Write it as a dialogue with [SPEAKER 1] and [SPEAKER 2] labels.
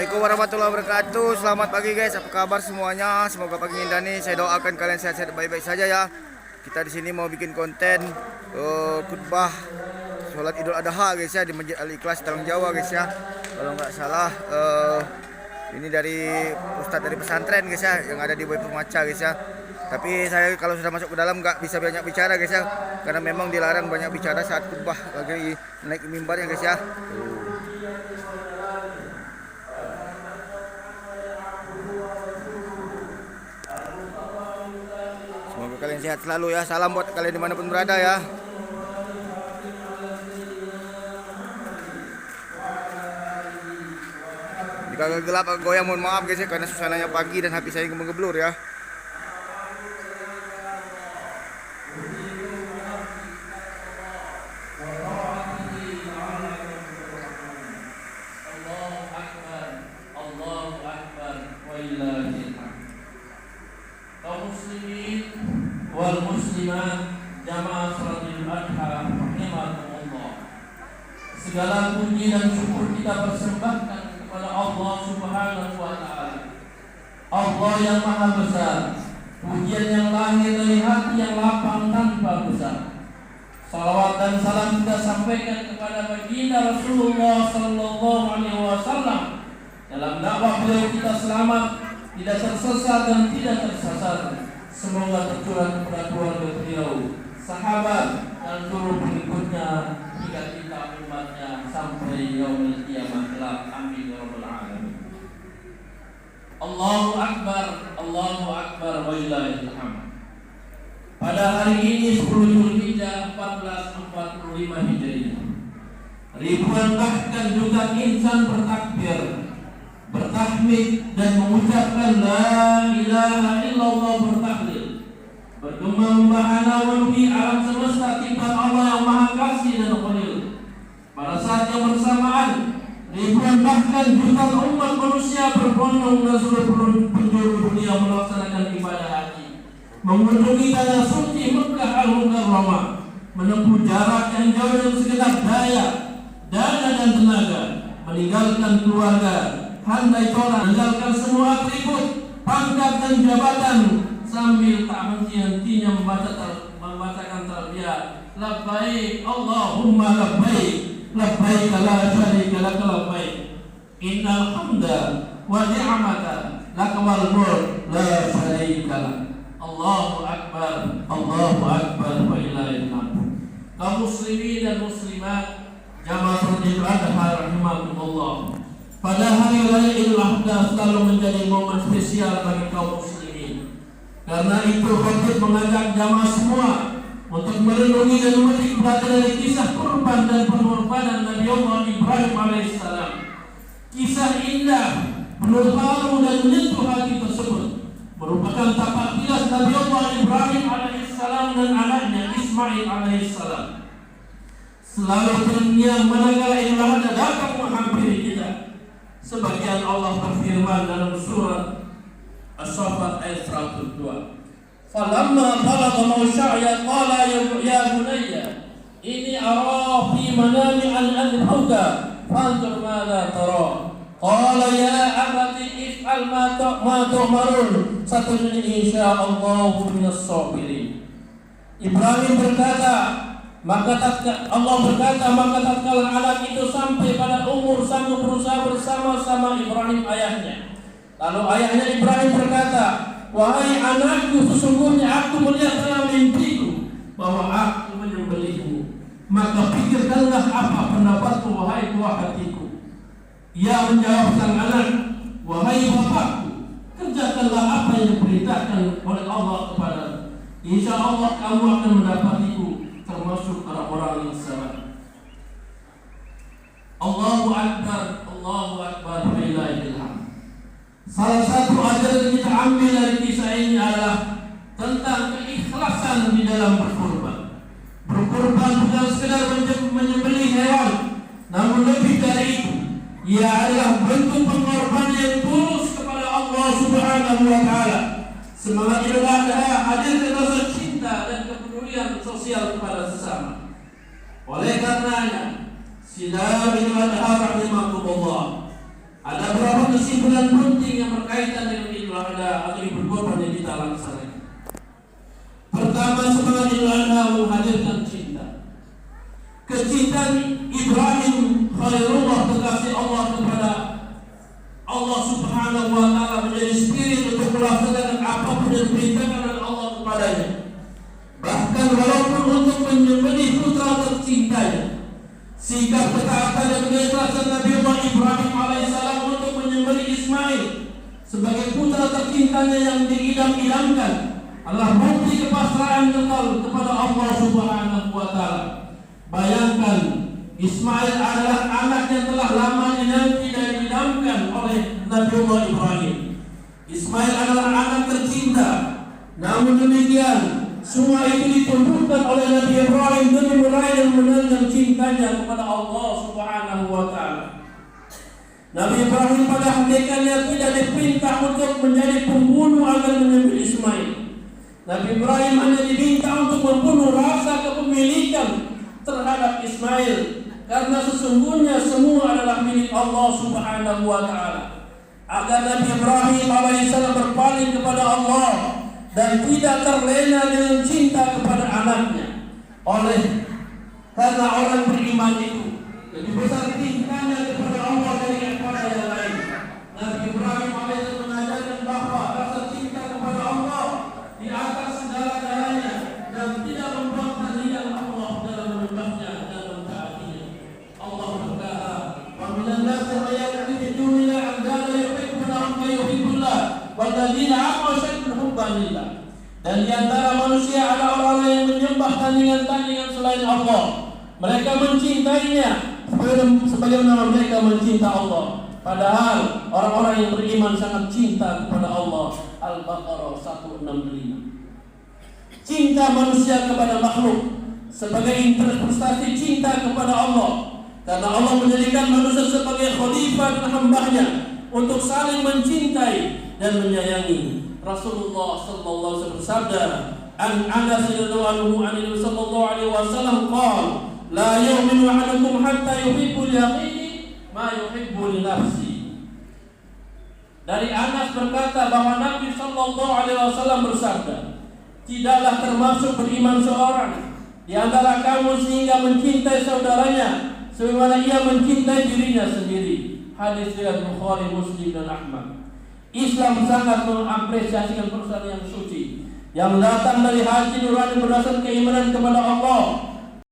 [SPEAKER 1] Assalamualaikum warahmatullahi wabarakatuh. Selamat pagi guys. Apa kabar semuanya? Semoga pagi ini saya doakan kalian sehat-sehat baik-baik saja ya. Kita di sini mau bikin konten khutbah sholat Idul Adha guys ya di Masjid Al Ikhlas Talang Jawa guys ya. Kalau nggak salah ini dari ustadz dari pesantren guys ya yang ada di Boy Permaca guys ya. Tapi saya kalau sudah masuk ke dalam nggak bisa banyak bicara guys ya, karena memang dilarang banyak bicara saat khutbah lagi naik mimbarnya guys ya. Semoga kalian sehat selalu ya. Salam buat kalian dimanapun berada ya. Jika agak gelap agak goyang mohon maaf guys ya, karena suasananya pagi dan hati saya geblur ya.
[SPEAKER 2] Kaum muslimin wal muslimat jamaah salat Idul Adha rahimakumullah. Segala puji dan syukur kita persembahkan kepada Allah Subhanahu wa taala. Allah yang Maha Besar. Pujian yang lahir dari hati yang lapang tanpa besar. Salawat dan salam kita sampaikan kepada baginda Rasulullah sallallahu alaihi wasallam. Dalam dakwah beliau kita selamat, tidak tersesat dan tidak tersasar. Semoga tercurah kepada keluarga beliau, sahabat dan seluruh pengikutnya hingga kita umatnya sampai yaumul kiamat kelak. Amin ya rabbal alamin. Allahu akbar, Allahu akbar wa lillahil hamd. Pada hari ini 10 Zulhijjah 1445 Hijriah, ribuan bahkan juga insan bertakbir, bertahmid dan mengucapkan la ilaha illallah, bertahlil, bergema membahana memenuhi alam semesta tifat Allah yang Maha Kasih dan Khalil. Pada saat yang bersamaan, ribuan bahkan jutaan umat manusia berbondong dan seluruh penjuru dunia melaksanakan ibadah haji, mengunjungi tanah suci Mekah Al-Mukarramah, menempuh jarak yang jauh dengan segenap daya, dana dan tenaga, meninggalkan keluarga, handai toran, meninggalkan semua atribut, pangkat dan jabatan, sambil tak henti-hentinya membacakan talbiyah, labbaik Allahumma labbaik, labbaik la syarika lak labbaik, innal hamda wa ni'mata lak wal mulk la syarika lak. Allahu akbar, Allahu akbar wa ilahil hamd. Kaum muslimin dan muslimat jamaah salat Idul Adha rahimakumullah. Pada hari raya Idul Adha selalu menjadi momen spesial bagi kaum muslimin. Karena itu khatib mengajak jamaah semua untuk merenungi dan memetik pelajaran dari kisah kurban dan pengorbanan Nabi Allah Ibrahim alaihissalam. Kisah indah, penuh haru dan menyentuh hati tersebut merupakan tapak tilas Nabi Allah Ibrahim alaihissalam dan anaknya Ismail alaihissalam. Selalu terngiang manakala Idul Adha datang menghampiri kita. Sebagian Allah berfirman dalam surat As-Saffat ayat 102. Falamma balagha mawsa'ya qala ya bunayya inni ara fi manami an adhuka fanzur madza tara. Qala ya abati if'al ma tu'marun satajidni insyaallahu minas sabirin. Ibrahim berkata, maka Allah berkata, maka tatkala anak itu sampai pada umur sanggup berusaha bersama-sama Ibrahim ayahnya. Lalu ayahnya Ibrahim berkata, wahai anakku, sesungguhnya aku melihat dalam mimpiku bahwa aku menyembelihmu. Maka pikirkanlah apa pendapatmu wahai buah hatiku. Ia menjawab sang anak, wahai bapakku, kerjakanlah apa yang diperintahkan oleh Allah kepadamu. Insya Allah kamu akan mendapatiku termasuk orang-orang yang sabar. Allahu akbar, Allahu akbar wa ilahil hamd. Salah satu ajaran kita ambil dari kisah ini adalah tentang keikhlasan di dalam berkorban. Berkorban bukan sekedar menyembelih hewan, namun lebih dari itu, ia adalah bentuk pengorbanan yang tulus kepada Allah Subhanahu wa taala. Semangat Idul Adha hadirkan rasa cinta dan kepedulian sosial kepada sesama. Oleh karenanya, sidang Idul Adha rahimakumullah Ada beberapa kesimpulan penting yang berkaitan dengan Idul Adha atau Idul Kurban yang kita laksanakan. Pertama, semangat Idul Adha menghadirkan cinta. Kecintaan Ibrahim Khalilullah kekasih Allah kepada Allah Subhanahu wa taala menjadi spirit untuk melaksanakan apapun yang diperintahkan oleh Allah kepadanya. Bahkan walaupun untuk menyembelih putra tercintanya, sikap ketaatan dan keikhlasan Nabi Allah Ibrahim alaihissalam untuk menyembelih Ismail sebagai putra tercintanya yang diidam-idamkan adalah bukti kepasrahan total kepada Allah Subhanahu wa taala. Bayangkan, Ismail adalah anak yang telah lama dinanti dan didamkan oleh Nabi Allah Ibrahim. Ismail adalah anak tercinta. Namun demikian, semua itu ditumbuhkan oleh Nabi Ibrahim demi meraih dan menangkan cintanya kepada Allah Subhanahu wa taala. Nabi Ibrahim pada hakikatnya tidak diperintah untuk menjadi pembunuh agar menyembelih Ismail. Nabi Ibrahim hanya diminta untuk membunuh rasa kepemilikan terhadap Ismail, karena sesungguhnya semua adalah milik Allah Subhanahu wa taala. Agar Nabi Ibrahim alaihissalam berpaling kepada Allah dan tidak terlena dengan cinta kepada anaknya. Karena orang beriman itu lebih besar cintanya kepada Allah dari kepada yang lain. Nabi Ibrahim alaihissalam mengajarkan bahwa rasa cinta kepada Allah di atas segala-galanya dan tidak membuat tandingan Allah dalam menyembahnya dan mentaatinya. Allah berkata, "Wa minan nasi may yattakhidhu min andada yuhibbunahum ka yuhibbullah walladzina amanu ashaddu hubban lillah." Dan di antara manusia ada orang yang menyembah tandingan-tandingan selain Allah. Mereka mencintainya sebagaimana mereka mencinta Allah. Padahal orang-orang yang beriman sangat cinta kepada Allah. Al-Baqarah 165. Cinta manusia kepada makhluk sebagai interpretasi cinta kepada Allah. Karena Allah menjadikan manusia sebagai khalifah dan hambanya untuk saling mencintai dan menyayangi. Rasulullah sallallahu alaihi wasallam bersabda, "An Anas radhiyallahu anhu sallallahu alaihi wasallam qala, la yu'minu ahadukum hatta yuhibbu li akhihi ma yuhibbu li nafsi." Dari Anas berkata bahwa Nabi sallallahu alaihi wasallam bersabda, tidaklah termasuk beriman seorang di antara kamu sehingga mencintai saudaranya sebagaimana ia mencintai dirinya sendiri. Hadis riwayat Bukhari, Muslim dan Ahmad. Islam sangat mengapresiasikan perusahaan yang suci yang datang dari hati nurani berdasarkan keimanan kepada Allah